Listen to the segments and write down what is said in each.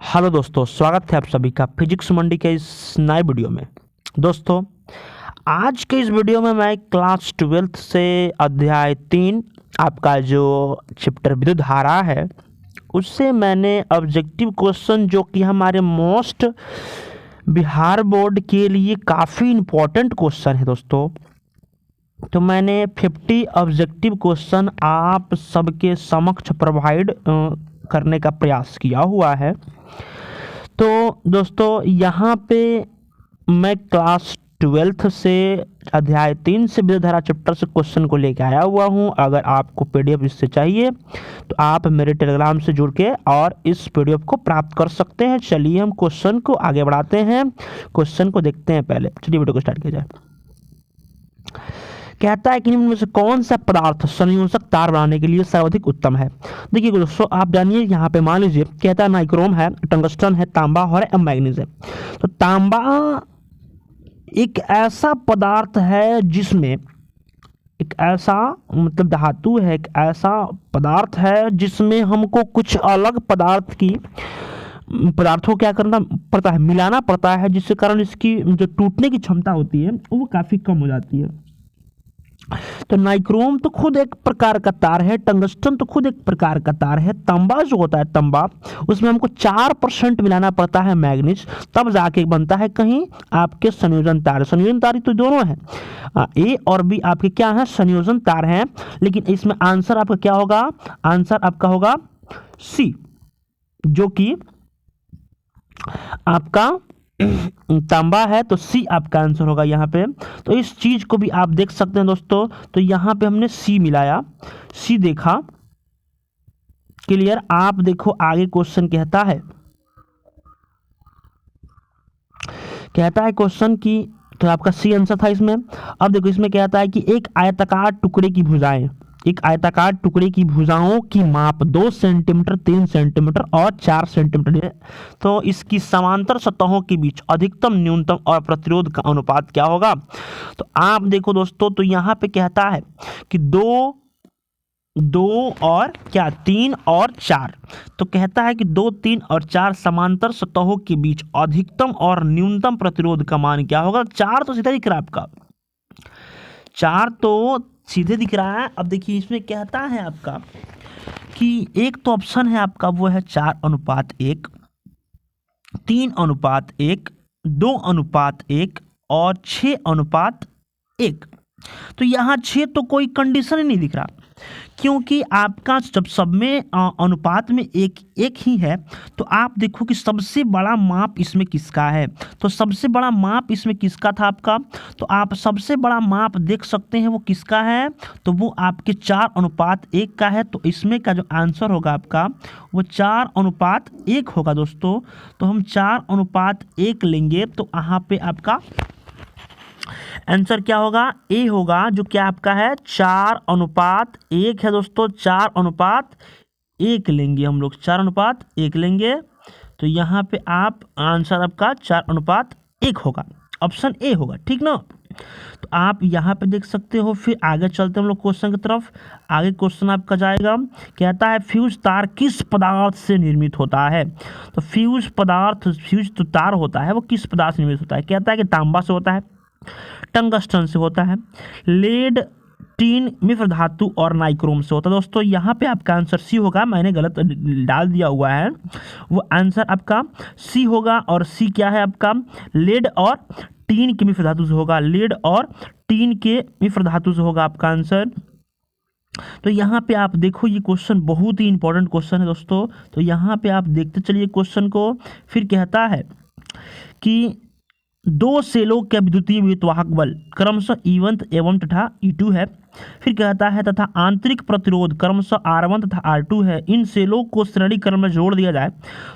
Hello दोस्तों, स्वागत है आप सभी का फिजिक्स मंडी के इस नए वीडियो में। दोस्तों, आज के इस वीडियो में मैं क्लास 12th से अध्याय 3 आपका जो चैप्टर विद्युत धारा है उससे मैंने ऑब्जेक्टिव क्वेश्चन जो कि हमारे मोस्ट बिहार बोर्ड के लिए काफ़ी इम्पोर्टेंट क्वेश्चन है दोस्तों, तो मैंने 50 ऑब्जेक्टिव क्वेश्चन आप सबके समक्ष प्रोवाइड करने का प्रयास किया हुआ है। तो दोस्तों, यहाँ पे मैं क्लास 12th से अध्याय 3 से विद्युत धारा चैप्टर से क्वेश्चन को लेके आया हुआ हूँ। अगर आपको पीडीएफ इससे चाहिए तो आप मेरे टेलीग्राम से जुड़ के और इस पीडीएफ को प्राप्त कर सकते हैं। चलिए हम क्वेश्चन को आगे बढ़ाते हैं, क्वेश्चन को देखते हैं। पहले चलिए वीडियो को स्टार्ट किया जाए। कहता है कि निम्न में से कौन सा पदार्थ संयोजक तार बनाने के लिए सर्वाधिक उत्तम है। देखिए दोस्तों, आप जानिए यहाँ पे मान लीजिए कहता है नाइक्रोम है, टंगस्टन है, तांबा और मैग्नीज है। तो तांबा एक ऐसा पदार्थ है जिसमें एक ऐसा मतलब धातु है, एक ऐसा पदार्थ है जिसमें हमको कुछ अलग पदार्थों क्या करना पड़ता है, मिलाना पड़ता है, जिसके कारण इसकी जो टूटने की क्षमता होती है वो काफ़ी कम हो जाती है। तो नाइक्रोम तो खुद एक प्रकार का तार है, टंगस्टन तो खुद एक प्रकार का तार है, तांबा जो होता है तांबा उसमें हमको 4% मिलाना पड़ता है मैग्नीज, तब जाके बनता है कहीं आपके संयोजन तार। संयोजन तार तो दोनों है, ए और बी आपके क्या है, संयोजन तार हैं। लेकिन इसमें आंसर आपका क्या होगा, आंसर आपका होगा सी, जो कि आपका तांबा है। तो सी आपका आंसर होगा यहाँ पे। तो इस चीज को भी आप देख सकते हैं दोस्तों। तो यहाँ पे हमने सी मिलाया, सी देखा, क्लियर। आप देखो आगे क्वेश्चन कहता है क्वेश्चन की, तो आपका सी आंसर था इसमें। अब देखो इसमें कहता है कि एक आयताकार टुकड़े की भुजाएं, एक आयताकार टुकड़े की भुजाओं की माप 2 सेंटीमीटर, 3 सेंटीमीटर और 4 सेंटीमीटर है। तो इसकी समांतर सतहों के बीच अधिकतम, न्यूनतम और प्रतिरोध का अनुपात क्या होगा। तो आप देखो दोस्तों, तो यहाँ पे कहता है कि 2 और क्या, 3 और 4। तो कहता है कि 2, 3 और 4 समांतर सतहों के बीच अधिकतम और न्यूनतम प्रतिरोध का मान क्या होगा। 4 तो सीधा दिख रहा है आपका, 4 तो सीधे दिख रहा है। अब देखिए इसमें कहता है आपका कि एक तो ऑप्शन है आपका वो है 4:1, 3:1, 2:1 और 6:1। तो यहाँ 6 तो कोई कंडीशन ही नहीं दिख रहा, क्योंकि आपका जब सब में अनुपात में एक एक ही है। तो आप देखो कि सबसे बड़ा माप इसमें किसका है। तो सबसे बड़ा माप इसमें किसका था आपका, तो आप सबसे बड़ा माप देख सकते हैं वो किसका है, तो वो आपके 4:1 का है। तो इसमें का जो आंसर होगा आपका वो 4:1 होगा दोस्तों। तो हम 4:1 लेंगे, तो यहाँ पे आपका आंसर क्या होगा, ए होगा, जो क्या आपका है 4:1 है दोस्तों। 4:1 लेंगे हम लोग, 4:1 लेंगे। तो यहाँ पे आप आंसर आपका 4:1 होगा, ऑप्शन ए होगा, ठीक ना। तो आप यहाँ पे देख सकते हो। फिर आगे चलते हम लोग क्वेश्चन की तरफ। आगे क्वेश्चन आपका जाएगा, कहता है फ्यूज तार किस पदार्थ से निर्मित होता है। तो फ्यूज तो तार होता है वो किस पदार्थ से निर्मित होता है। कहता है कि तांबा से होता है, टंगस्टन से होता है, लेड, टीन, मिश्र धातु और नाइक्रोम से होता है। दोस्तों यहाँ पे आपका आंसर सी होगा, मैंने गलत डाल दिया हुआ है, वो आंसर आपका सी होगा। और सी क्या है आपका, लेड और टीन के मिश्र धातु से होगा, लेड और टीन के मिश्र धातु से होगा आपका आंसर। तो यहाँ पे आप देखो ये क्वेश्चन बहुत ही इंपॉर्टेंट क्वेश्चन है दोस्तों। तो यहाँ पे आप देखते चलिए क्वेश्चन को। फिर कहता है कि 2 सेलों का विद्युतीय विद्युतवाहक बल क्रमशः E1 एवं तथा E2 है। फिर कहता है तथा आंतरिक प्रतिरोध क्रमशः R1 तथा R2 है। इन सेलों को श्रेणी क्रम में जोड़ दिया जाए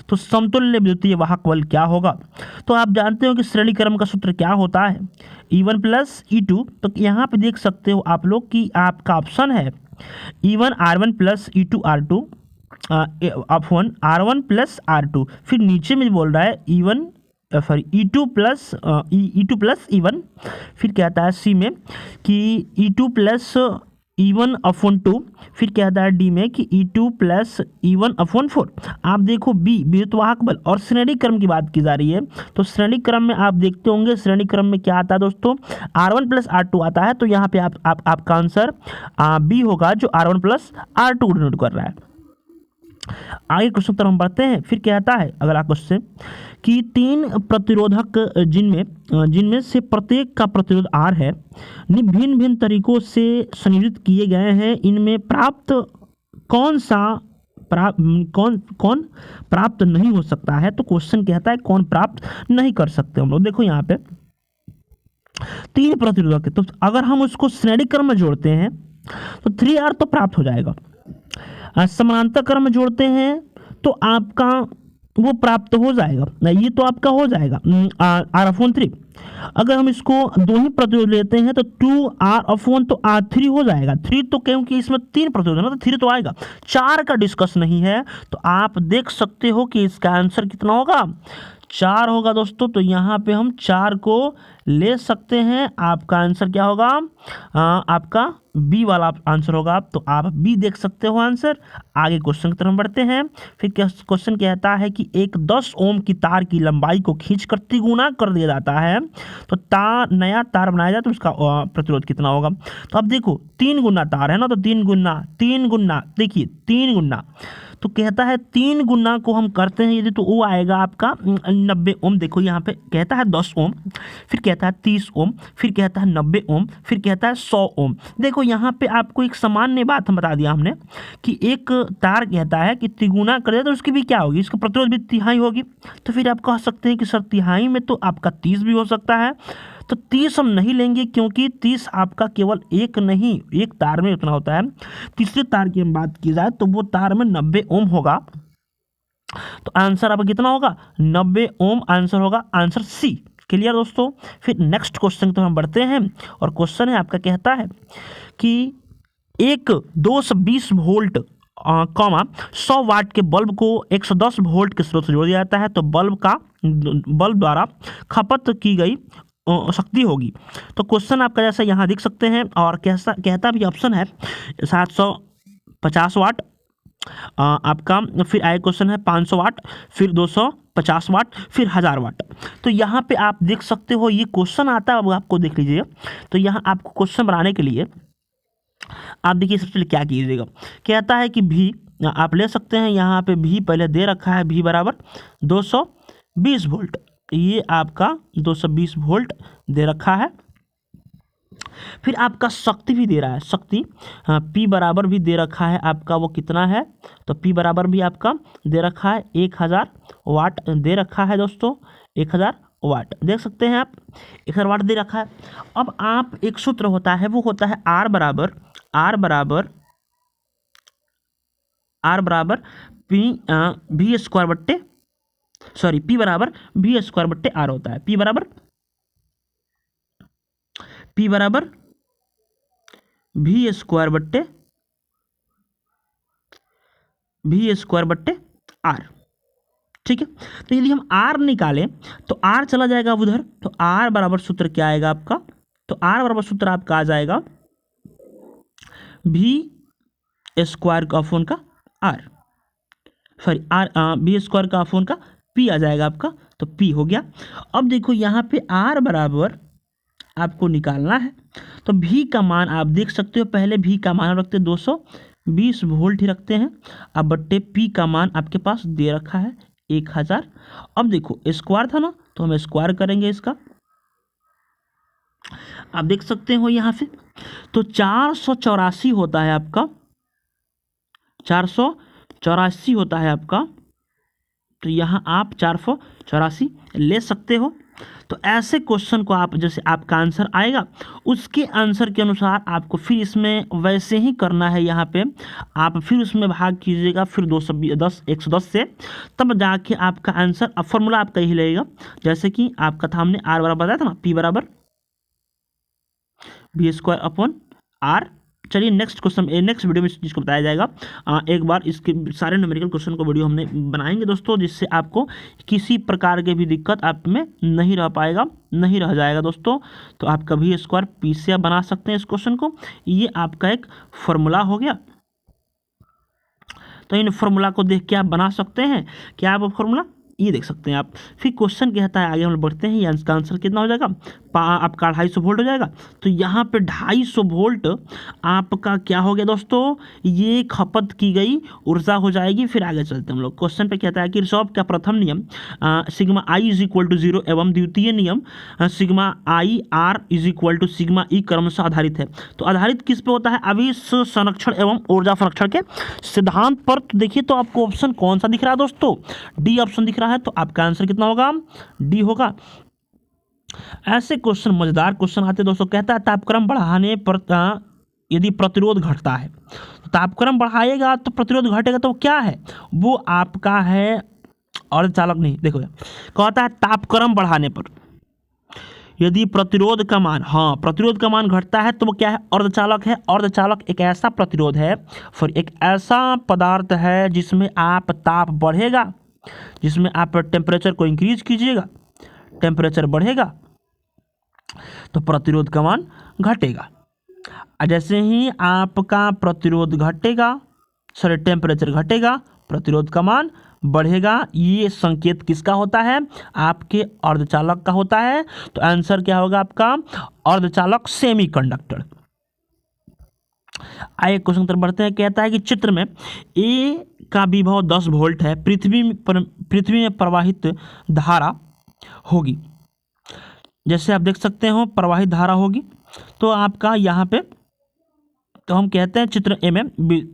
तो समतुल्य विद्युतीय वाहक बल क्या होगा। तो आप जानते हो कि श्रेणी क्रम का सूत्र क्या होता है, E1 प्लस E2। तो यहाँ पे देख सकते हो आप लोग कि आपका ऑप्शन है E1 R1 plus E2 R2, option R1 plus R2। फिर नीचे में बोल रहा है E2 प्लस E1। फिर कहता है सी में कि E2 प्लस E1/2, फिर क्या आता है डी में कि E2 प्लस E1/4। आप देखो बी विद्युतवाहक बल और श्रेणी क्रम की बात की जा रही है, तो श्रेणी क्रम में आप देखते होंगे श्रेणी क्रम में क्या आता है दोस्तों, R1 प्लस R2 आता है। तो यहाँ पे आपका आंसर बी होगा, जो R1 प्लस R2 डिनोट कर रहा है। आगे क्वेश्चन तरफ हम बढ़ते हैं। फिर क्या आता है अगला क्वेश्चन कि 3 प्रतिरोधक जिनमें से प्रत्येक का प्रतिरोध R है, भिन्न भिन्न तरीकों से संयोजित किए गए हैं, इनमें प्राप्त कौन प्राप्त नहीं हो सकता है। तो क्वेश्चन कहता है कौन प्राप्त नहीं कर सकते हम लोग। देखो यहाँ पे 3 प्रतिरोधक है, तो अगर हम उसको श्रेणी क्रम में जोड़ते हैं तो 3R तो प्राप्त हो जाएगा। समानांतर क्रम में जोड़ते हैं तो आपका वो प्राप्त हो जाएगा, ये तो आपका हो जाएगा R/3। अगर हम इसको दो ही प्रतिरोध लेते हैं तो 2R/, तो R3 हो जाएगा। 3 तो क्योंकि इसमें 3 प्रतिरोध है ना, तो 3 तो आएगा। 4 का डिस्कस नहीं है, तो आप देख सकते हो कि इसका आंसर कितना होगा, 4 होगा दोस्तों। तो यहाँ पे हम 4 को ले सकते हैं। आपका आंसर क्या होगा, आपका बी वाला आंसर होगा। तो आप बी देख सकते हो आंसर। आगे क्वेश्चन की तरफ बढ़ते हैं। फिर क्वेश्चन कहता है कि एक 10 ओम की तार की लंबाई को खींचकर तिगुना कर दिया जाता है, तो नया तार बनाया जाए तो उसका प्रतिरोध कितना होगा। तो अब देखो 3 गुना तार है ना, तो 3 गुना देखिए 3 गुना, तो कहता है 3 गुना को हम करते हैं यदि, तो वो आएगा आपका 90 ओम। देखो यहाँ पे कहता है 10 ओम, फिर कहता है 30 ओम, फिर कहता है 90 ओम, फिर कहता है 100 ओम। देखो यहाँ पे आपको एक सामान्य बात हम बता दिया हमने कि एक तार कहता है कि तिगुना कर दिया तो उसकी भी क्या होगी, इसका प्रतिरोध भी तिहाई होगी। तो फिर आप कह सकते हैं कि सर तिहाई में तो आपका 30 भी हो सकता है। तो 30 हम नहीं लेंगे, क्योंकि 30 आपका केवल एक नहीं, एक तार में उतना होता है। तीसरे तार की हम बात की जाए तो वो तार में 90 ओम होगा। तो आंसर आपका कितना होगा, 90 ओम आंसर होगा, आंसर सी। क्लियर दोस्तों। फिर नेक्स्ट क्वेश्चन तो हम बढ़ते हैं, और क्वेश्चन है आपका कहता है कि एक 220 वोल्ट 100 वाट के बल्ब को 110 वोल्ट के स्रोत से जोड़ दिया जाता है, तो बल्ब द्वारा खपत की गई शक्ति होगी। तो क्वेश्चन आपका जैसा यहाँ देख सकते हैं, और कहता भी ऑप्शन है 750 वाट आपका, फिर आए क्वेश्चन है 500 वाट, फिर 250 वाट, फिर 1000 वाट। तो यहाँ पे आप देख सकते हो ये क्वेश्चन आता है, अब आपको देख लीजिए। तो यहाँ आपको क्वेश्चन बनाने के लिए आप देखिए सबसे पहले क्या कीजिएगा, कहता है कि भी आप ले सकते हैं, यहाँ पे भी पहले दे रखा है, भी बराबर 220 वोल्ट, ये आपका 220 वोल्ट दे रखा है। फिर आपका शक्ति भी दे रहा है, शक्ति P बराबर भी दे रखा है आपका, वो कितना है, तो P बराबर भी आपका दे रखा है 1000 वाट दे रखा है दोस्तों, 1000 वाट देख सकते हैं आप, 1000 वाट दे रखा है। अब आप एक सूत्र होता है, वो होता है R बराबर P V स्क्वायर बट्टे, सॉरी P बराबर V स्क्वायर बट्टे R होता है। P बराबर V स्क्वायर बट्टे R, ठीक है। तो यदि हम R निकालें तो R चला जाएगा उधर, तो R बराबर सूत्र क्या आएगा आपका, तो R बराबर सूत्र आपका आ जाएगा V स्क्वायर का अपोन का R, सॉरी V स्क्वायर का अपोन का P आ जाएगा आपका, तो P हो गया। अब देखो यहाँ पे R बराबर आपको निकालना है, तो V का मान आप देख सकते हो, पहले V का मान रखते 220 वोल्ट ही रखते हैं, अब बट्टे P का मान आपके पास दे रखा है 1000। अब देखो स्क्वायर था ना, तो हम स्क्वायर करेंगे इसका, आप देख सकते हो यहाँ से, तो 484 होता है आपका, 484 होता है आपका, तो यहाँ आप 484 ले सकते हो। तो ऐसे क्वेश्चन को आप जैसे आपका आंसर आएगा उसके आंसर के अनुसार आपको फिर इसमें वैसे ही करना है, यहाँ पे आप फिर उसमें भाग कीजिएगा, फिर 110 से, तब जाके आपका आंसर, अब फॉर्मूला आपका यही लगेगा जैसे कि आपका था, हमने R बराबर बताया था ना, P बराबर V स्क्वायर अपॉन R, चलिए नेक्स्ट क्वेश्चन, नेक्स्ट वीडियो में इस चीज़ को बताया जाएगा। एक बार इसके सारे न्यूमेरिकल क्वेश्चन को वीडियो हमने बनाएंगे दोस्तों, जिससे आपको किसी प्रकार के भी दिक्कत आप में नहीं रह पाएगा, नहीं रह जाएगा दोस्तों। तो आप कभी स्क्वायर पी से आप बना सकते हैं इस क्वेश्चन को। ये आपका एक फॉर्मूला हो गया। तो इन फॉर्मूला को देख के आप बना सकते हैं। क्या आप फॉर्मूला ये देख सकते हैं आप। फिर क्वेश्चन कहता है, आगे हम लोग बढ़ते हैं, इसका आंसर कितना हो जाएगा, आपका 250 वोल्ट हो जाएगा। तो यहाँ पे 250 वोल्ट आपका क्या हो गया दोस्तों, ये खपत की गई ऊर्जा हो जाएगी। फिर आगे चलते हैं हम लोग। क्वेश्चन पे कहता है कि किरचॉफ का प्रथम नियम sigma I is equal to 0 एवं द्वितीय नियम sigma I R is equal to sigma E क्रमशः आधारित है। तो आधारित किस पे होता है, आवेश संरक्षण एवं ऊर्जा संरक्षण के सिद्धांत पर। तो देखिए तो आपको ऑप्शन कौन सा दिख रहा है दोस्तों, डी ऑप्शन दिख रहा है। तो आपका आंसर कितना होगा, डी होगा। ऐसे क्वेश्चन, मजेदार क्वेश्चन आते दोस्तों। कहता है तापक्रम बढ़ाने पर यदि प्रतिरोध घटता है, तो तापक्रम बढ़ाएगा तो प्रतिरोध घटेगा, तो क्या है वो आपका है अर्धचालक। नहीं, देखो कहता है तापक्रम बढ़ाने पर यदि प्रतिरोध का मान, हाँ प्रतिरोध का मान घटता है तो वो क्या है, अर्धचालक है। अर्धचालक एक ऐसा प्रतिरोध है, फिर एक ऐसा पदार्थ है जिसमें आप ताप बढ़ेगा, जिसमें आप टेम्परेचर को इंक्रीज कीजिएगा, टेम्परेचर बढ़ेगा तो प्रतिरोध का मान घटेगा। जैसे ही आपका प्रतिरोध घटेगा, सॉरी टेम्परेचर घटेगा, प्रतिरोध का मान बढ़ेगा। ये संकेत किसका होता है, आपके अर्धचालक का होता है। तो आंसर क्या होगा आपका, अर्धचालक सेमीकंडक्टर। आइए क्वेश्चन की तरफ बढ़ते हैं। कहता है कि चित्र में ए का विभव 10 वोल्ट है, पृथ्वी में प्रवाहित धारा होगी, जैसे आप देख सकते हो प्रवाहित धारा होगी। तो आपका यहाँ पे, तो हम कहते हैं चित्र ए में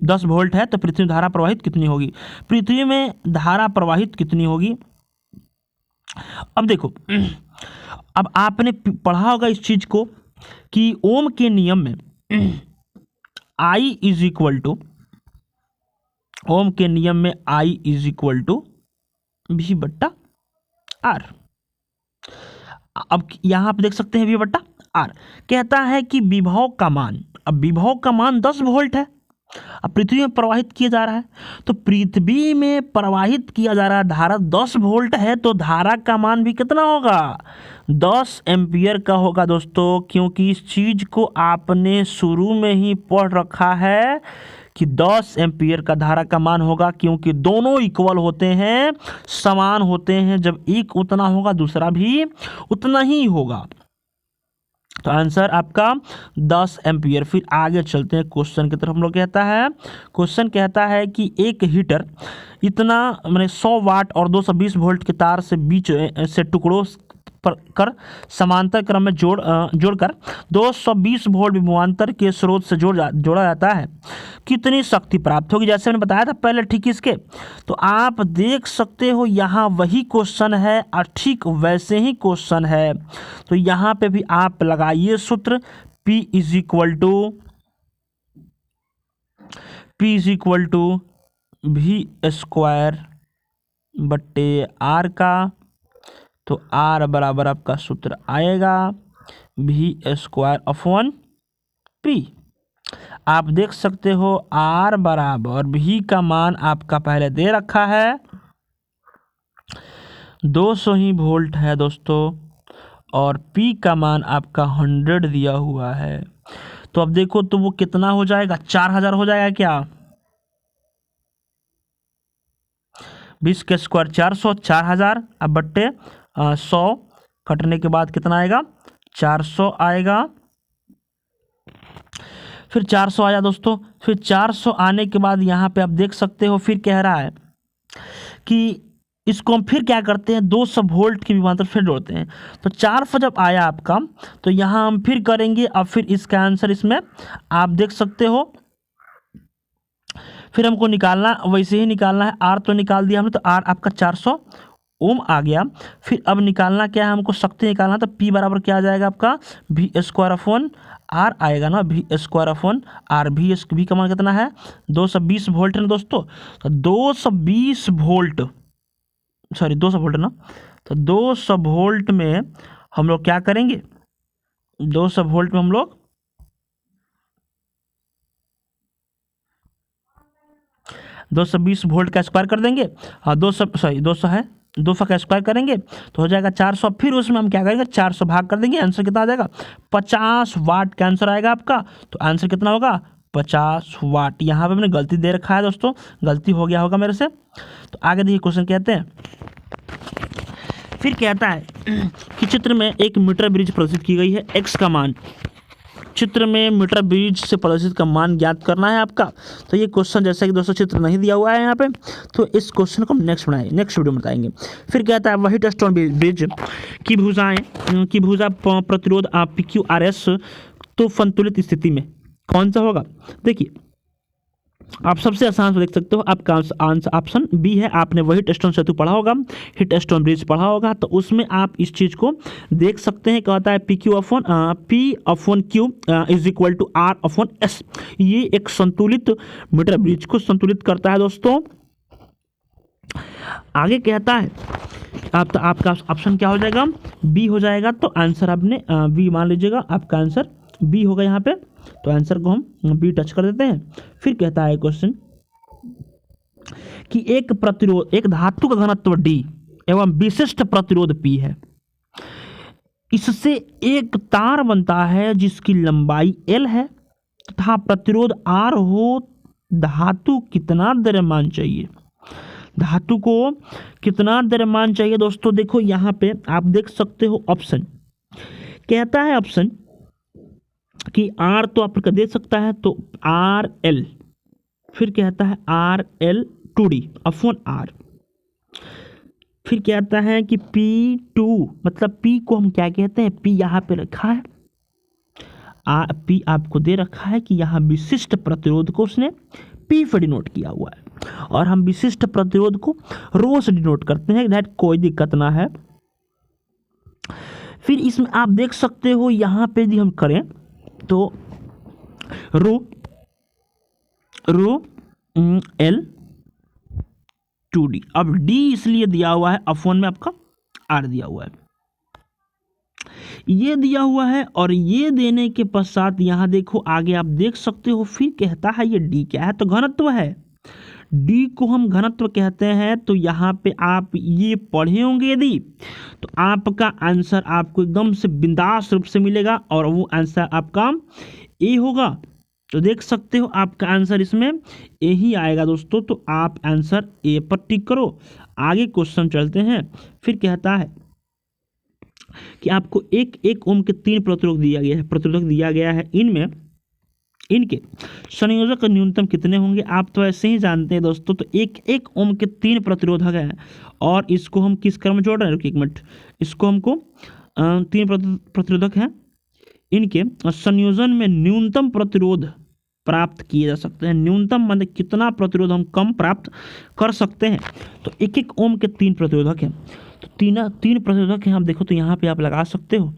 10 वोल्ट है तो पृथ्वी में धारा प्रवाहित कितनी होगी, पृथ्वी में धारा प्रवाहित कितनी होगी। अब देखो, अब आपने पढ़ा होगा इस चीज को कि ओम के नियम में आई इज इक्वल टू, ओम के नियम में आई इज इक्वल टू वी बट्टा आर। अब यहाँ आप देख सकते हैं वी बट्टा आर। कहता है कि विभव का मान, अब विभव का मान 10 वोल्ट है, अब पृथ्वी में प्रवाहित किया जा रहा है, तो पृथ्वी में प्रवाहित किया जा रहा धारा 10 वोल्ट है, तो धारा का मान भी कितना होगा, 10 एम्पियर का होगा दोस्तों। क्योंकि इस चीज को आपने शुरू में ही पढ़ रखा है कि 10 एम्पियर का धारा का मान होगा, क्योंकि दोनों इक्वल होते हैं, समान होते हैं। जब एक उतना होगा दूसरा भी उतना ही होगा। तो आंसर आपका 10 एम्पियर। फिर आगे चलते हैं क्वेश्चन की तरफ। हम लोग कहता है, क्वेश्चन कहता है कि एक हीटर इतना मैंने 100 वाट और 220 वोल्ट के तार से बीच से टुकड़ों पर कर समांतर क्रम में जोड़कर 220 वोल्ट विभवांतर के स्रोत से जोड़ा जाता है, कितनी शक्ति प्राप्त होगी। जैसे मैंने बताया था पहले ठीक इसके, तो आप देख सकते हो यहाँ वही क्वेश्चन है और ठीक वैसे ही क्वेश्चन है। तो यहाँ पे भी आप लगाइए सूत्र, P is equal to V square बट्टे आर का। तो आर बराबर आपका सूत्र आएगा वी स्क्वायर अपॉन पी। आप देख सकते हो आर बराबर वी का मान आपका पहले दे रखा है 200 ही वोल्ट है दोस्तों, और पी का मान आपका 100 दिया हुआ है। तो अब देखो तो वो कितना हो जाएगा, 4000 हो जाएगा क्या, 20 के स्क्वायर 400, 4000 अब बट्टे 100 कटने के बाद कितना आएगा, 400 आएगा। फिर 400 आया दोस्तों। फिर 400 आने के बाद यहाँ पे आप देख सकते हो फिर कह रहा है कि इसको हम फिर क्या करते हैं, 200 वोल्ट की विभवांतर फिर जोड़ते हैं। तो 400 जब आया आपका, तो यहाँ हम फिर करेंगे। अब फिर इसका आंसर इसमें आप देख सकते हो, फिर हमको निकालना वैसे ही निकालना है। आर तो निकाल दिया हमने, तो आर आपका 400 ओम आ गया। फिर अब निकालना क्या है, हमको शक्ति निकालना। तो P बराबर क्या आ जाएगा आपका, वी स्क्वायर अपॉन आर आएगा ना, V square upon R. V का मान कितना है, 220 वोल्ट है ना दोस्तों। तो 220 वोल्ट, सॉरी 200 वोल्ट ना, तो 200 वोल्ट में हम लोग क्या करेंगे, 200 वोल्ट में हम लोग 220 वोल्ट का स्क्वायर कर देंगे, 200 है, 200 का स्क्वायर करेंगे तो हो जाएगा 400। फिर उसमें हम क्या करेंगे, 400 भाग कर देंगे, आंसर कितना आ जाएगा, 50 वाट का आंसर आएगा आपका। तो आंसर कितना होगा, 50 वाट। यहाँ पे मैंने गलती दे रखा है दोस्तों, गलती हो गया होगा मेरे से। तो आगे देखिए क्वेश्चन कहते हैं, फिर कहता है कि चित्र में एक मीटर ब्रिज प्रदर्शित की गई है, एक्स का मान, चित्र में मीटर ब्रिज से प्रदर्शित का मान ज्ञात करना है आपका। तो ये क्वेश्चन जैसा कि दोस्तों चित्र नहीं दिया हुआ है यहाँ पे, तो इस क्वेश्चन को हम नेक्स्ट वीडियो में बताएंगे। फिर कहता है वही स्टोन ब्रिज की भुजा प्रतिरोध PQRS तो संतुलित स्थिति में कौन सा होगा। देखिए आप सबसे आसान से देख सकते हो, आपका आंसर ऑप्शन बी है। आपने वही स्टोन सेतु पढ़ा होगा, हिट स्टोन ब्रिज पढ़ा होगा, तो उसमें आप इस चीज़ को देख सकते हैं। क्या होता है, P/Q is equal to R/S। ये एक संतुलित मीटर ब्रिज को संतुलित करता है दोस्तों। आगे कहता है तो आपका ऑप्शन क्या हो जाएगा, बी हो जाएगा। तो आंसर आपने बी मान लीजिएगा, आपका आंसर बी होगा यहाँ पे। तो आंसर को हम बी टच कर देते हैं। फिर कहता है क्वेश्चन कि एक धातु का घनत्व D एवं विशिष्ट प्रतिरोध P है, इससे एक तार बनता है जिसकी लंबाई L है तथा प्रतिरोध R हो। धातु कितना द्रव्यमान चाहिए, धातु को कितना द्रव्यमान चाहिए दोस्तों। देखो यहाँ पे आप देख सकते हो ऑप्शन, कहता है ऑप्शन कि R तो आपका दे सकता है, तो RL, फिर कहता है RL/2D/R। फिर कहता है कि P2, मतलब P को हम क्या कहते हैं, P यहाँ पे रखा है, P आपको दे रखा है कि यहाँ विशिष्ट प्रतिरोध को उसने P से डिनोट किया हुआ है, और हम विशिष्ट प्रतिरोध को रो से डिनोट करते हैं, दैट कोई दिक्कत ना है। फिर इसमें आप देख सकते हो यहाँ पे यदि हम करें तो रो L/2D। अब D इसलिए दिया हुआ है, अपॉन में आपका R दिया हुआ है, ये दिया हुआ है। और ये देने के पश्चात यहाँ देखो आगे आप देख सकते हो, फिर कहता है ये D क्या है, तो घनत्व है। D को हम घनत्व कहते हैं। तो यहाँ पे आप ये पढ़े होंगे यदि, तो आपका आंसर आपको एकदम से बिंदास रूप से मिलेगा, और वो आंसर आपका ए होगा। तो देख सकते हो आपका आंसर इसमें ए ही आएगा दोस्तों। तो आप आंसर ए पर टिक करो। आगे क्वेश्चन चलते हैं। फिर कहता है कि आपको एक ओम के 3 प्रतिरोधक दिया गया है, इनके संयोजक न्यूनतम कितने होंगे। आप तो ऐसे ही जानते हैं दोस्तों। तो एक ओम के 3 प्रतिरोधक हैं, और इसको हम किस क्रम में जोड़ रहे हैं, रुकिए एक मिनट, इसको हमको 3 प्रतिरोधक हैं, इनके संयोजन में न्यूनतम प्रतिरोध प्राप्त किए जा सकते हैं। न्यूनतम मतलब कितना प्रतिरोध हम कम प्राप्त कर सकते हैं। तो एक ओम के 3 प्रतिरोधक हैं, तो तीन प्रतिरोधक हैं। आप देखो तो यहाँ पे आप लगा सकते हो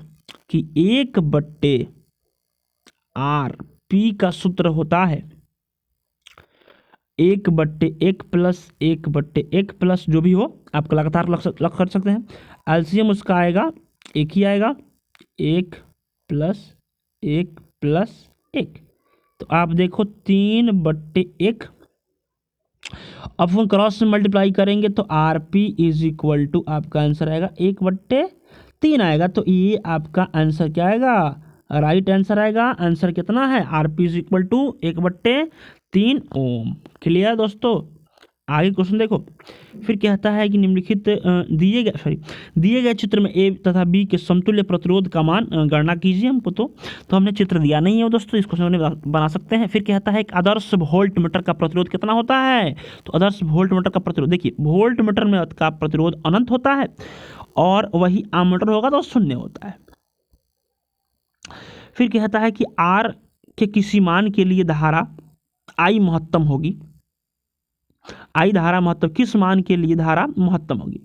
कि 1/R P का सूत्र होता है 1/1 प्लस 1/1 प्लस जो भी हो, आप लगातार लग कर सकते हैं। एलसीएम उसका आएगा, एक ही आएगा, 1 + 1 + 1। तो आप देखो 3/1 अपन क्रॉस में मल्टीप्लाई करेंगे तो RP इज इक्वल टू आपका आंसर आएगा 1/3 आएगा। तो ये आपका आंसर क्या आएगा, राइट आंसर आएगा। आंसर कितना है, RP is equal to 1/3 ohm. Clear दोस्तों। आगे क्वेश्चन देखो। फिर कहता है कि निम्नलिखित दिए गए चित्र में ए तथा बी के समतुल्य प्रतिरोध का मान गणना कीजिए। हमको तो हमने चित्र दिया नहीं है दोस्तों, इस क्वेश्चन में बना सकते हैं। फिर कहता है कि आदर्श वोल्ट मीटर का प्रतिरोध कितना होता है। तो आदर्श वोल्ट मीटर का प्रतिरोध, देखिए वोल्ट मीटर में का प्रतिरोध अनंत होता है, और वही आम मीटर होगा तो शून्य होता है। फिर कहता है कि R के किसी मान के लिए धारा I महत्तम होगी। I धारा महत्तम, किस मान के लिए धारा महत्तम होगी,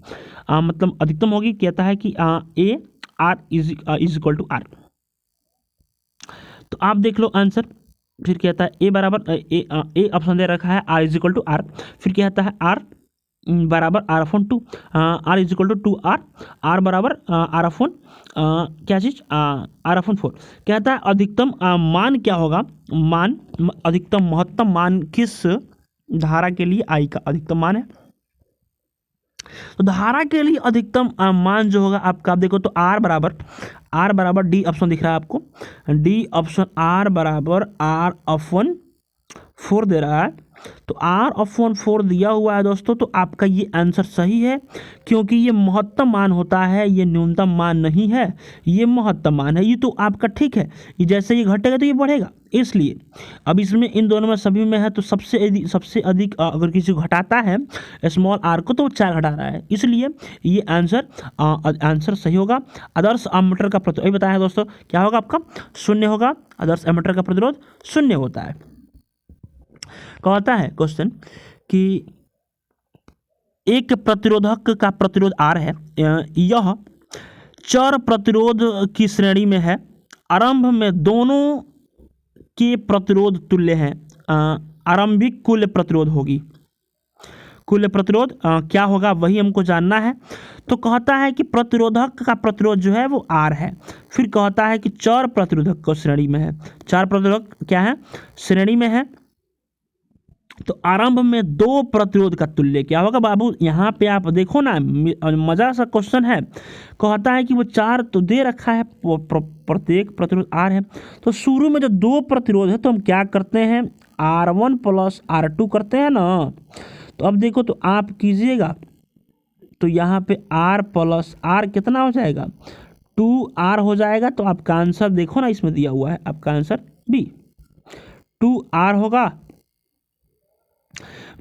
मतलब अधिकतम होगी। कहता है कि A R is equal to R। तो आप देख लो आंसर। फिर कहता है ए बराबर ए ऑप्शन दे रखा है R is equal to R। फिर कहता है R बराबर R/2, R is equal to 2R, R बराबर R/4, क्या चीज़ R/4। कहता है अधिकतम मान क्या होगा, मान अधिकतम महत्तम मान किस धारा के लिए I का अधिकतम मान है। तो धारा के लिए अधिकतम मान जो होगा आपका, आप देखो तो R बराबर डी ऑप्शन दिख रहा है आपको, डी ऑप्शन R बराबर R/4 दे रहा है। तो R/4 दिया हुआ है दोस्तों, तो आपका ये आंसर सही है, क्योंकि ये महत्तम मान होता है, ये न्यूनतम मान नहीं है, ये महत्तम मान है। ये तो आपका ठीक है, ये जैसे ये घटेगा तो ये बढ़ेगा, इसलिए अब इसमें इन दोनों में सभी में है, तो सबसे अधिक अगर किसी को घटाता है स्मॉल r को, तो वो 4 घटा रहा है, इसलिए ये आंसर सही होगा। आदर्श एमीटर का प्रतिरोध बताया है दोस्तों, क्या होगा आपका, 0 होगा। आदर्श एमीटर का प्रतिरोध 0 होता है। कहता है क्वेश्चन कि एक प्रतिरोधक का प्रतिरोध R है, यह चर प्रतिरोध की श्रेणी में है, आरंभ में दोनों के प्रतिरोध तुल्य हैं। आरंभिक कुल प्रतिरोध होगी, कुल प्रतिरोध क्या होगा वही हमको जानना है। तो कहता है कि प्रतिरोधक का प्रतिरोध जो है वो R है। फिर कहता है कि चर प्रतिरोधक को श्रेणी में है, चार प्रतिरोधक क्या है, श्रेणी में है, तो आरंभ में 2 प्रतिरोध का तुल्य क्या होगा बाबू। यहाँ पे आप देखो ना, मजा सा क्वेश्चन है। कहता है कि वो 4 तो दे रखा है, प्रत्येक प्रतिरोध R है, तो शुरू में जो 2 प्रतिरोध है तो हम क्या करते हैं, R1 + R2 करते हैं ना। तो अब देखो तो आप कीजिएगा, तो यहाँ पे R + R कितना हो जाएगा, 2R हो जाएगा। तो आपका आंसर देखो ना, इसमें दिया हुआ है आपका आंसर B, 2R होगा।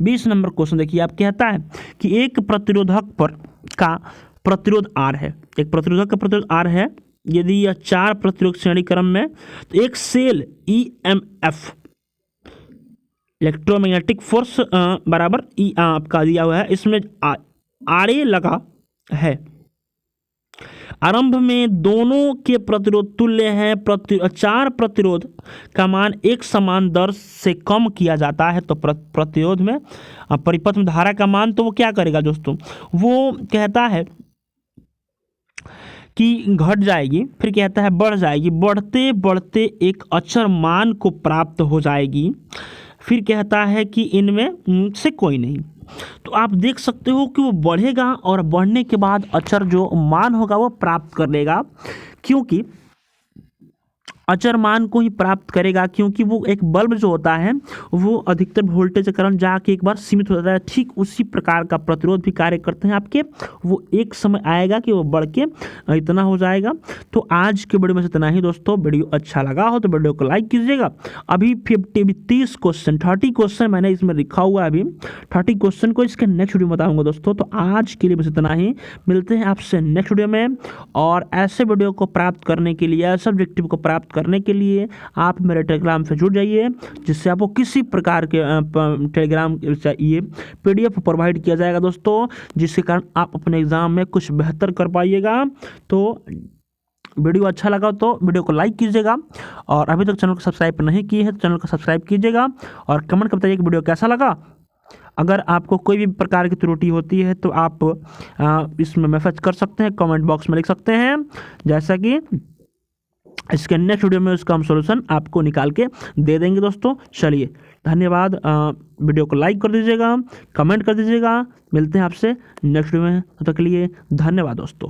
20 नंबर क्वेश्चन देखिए, आप कहता है कि एक प्रतिरोधक पर का प्रतिरोध R है, एक प्रतिरोधक का प्रतिरोध R है, यदि यह 4 प्रतिरोध श्रेणी क्रम में, तो एक सेल EMF इलेक्ट्रोमैग्नेटिक फोर्स बराबर E आपका दिया हुआ है, इसमें RA लगा है। आरंभ में दोनों के प्रतिरोध तुल्य हैं, 4 प्रतिरोध का मान एक समान दर से कम किया जाता है, तो प्रतिरोध में परिपथ में धारा का मान तो वो क्या करेगा दोस्तों, वो कहता है कि घट जाएगी, फिर कहता है बढ़ जाएगी, बढ़ते बढ़ते एक अचर मान को प्राप्त हो जाएगी, फिर कहता है कि इनमें से कोई नहीं। तो आप देख सकते हो कि वो बढ़ेगा और बढ़ने के बाद अचर जो मान होगा वो प्राप्त कर लेगा, क्योंकि अचर मान को ही प्राप्त करेगा, क्योंकि वो एक बल्ब जो होता है वो अधिकतर वोल्टेज के कारण जाके एक बार सीमित हो जाता है। ठीक उसी प्रकार का प्रतिरोध भी कार्य करते हैं आपके, वो एक समय आएगा कि वो बढ़ के इतना हो जाएगा। तो आज के वीडियो में से इतना ही दोस्तों। वीडियो अच्छा लगा हो तो वीडियो को लाइक कीजिएगा। अभी 30 क्वेश्चन 30 क्वेश्चन मैंने इसमें लिखा हुआ है, अभी 30 क्वेश्चन को इसके नेक्स्ट वीडियो में बताऊंगा दोस्तों। तो आज के लिए बस इतना ही, मिलते हैं आपसे नेक्स्ट वीडियो में। और ऐसे वीडियो को प्राप्त करने के लिए, ऐसे ऑब्जेक्टिव को प्राप्त करने के लिए आप मेरे टेलीग्राम से जुड़ जाइए, जिससे आपको किसी प्रकार के टेलीग्राम ये PDF प्रोवाइड किया जाएगा दोस्तों, जिसके कारण आप अपने एग्जाम में कुछ बेहतर कर पाइएगा। तो वीडियो अच्छा लगा तो वीडियो को लाइक कीजिएगा, और अभी तक चैनल को सब्सक्राइब नहीं किए हैं तो चैनल को सब्सक्राइब कीजिएगा, और कमेंट कर बताइए कि वीडियो कैसा लगा। अगर आपको कोई भी प्रकार की त्रुटि होती है तो आप इसमें मैसेज कर सकते हैं, कमेंट बॉक्स में लिख सकते हैं, जैसा कि इसके नेक्स्ट वीडियो में उसका हम सॉल्यूशन आपको निकाल के दे देंगे दोस्तों। चलिए धन्यवाद। वीडियो को लाइक कर दीजिएगा, कमेंट कर दीजिएगा। मिलते हैं आपसे नेक्स्ट वीडियो में, तब तक के लिए धन्यवाद दोस्तों।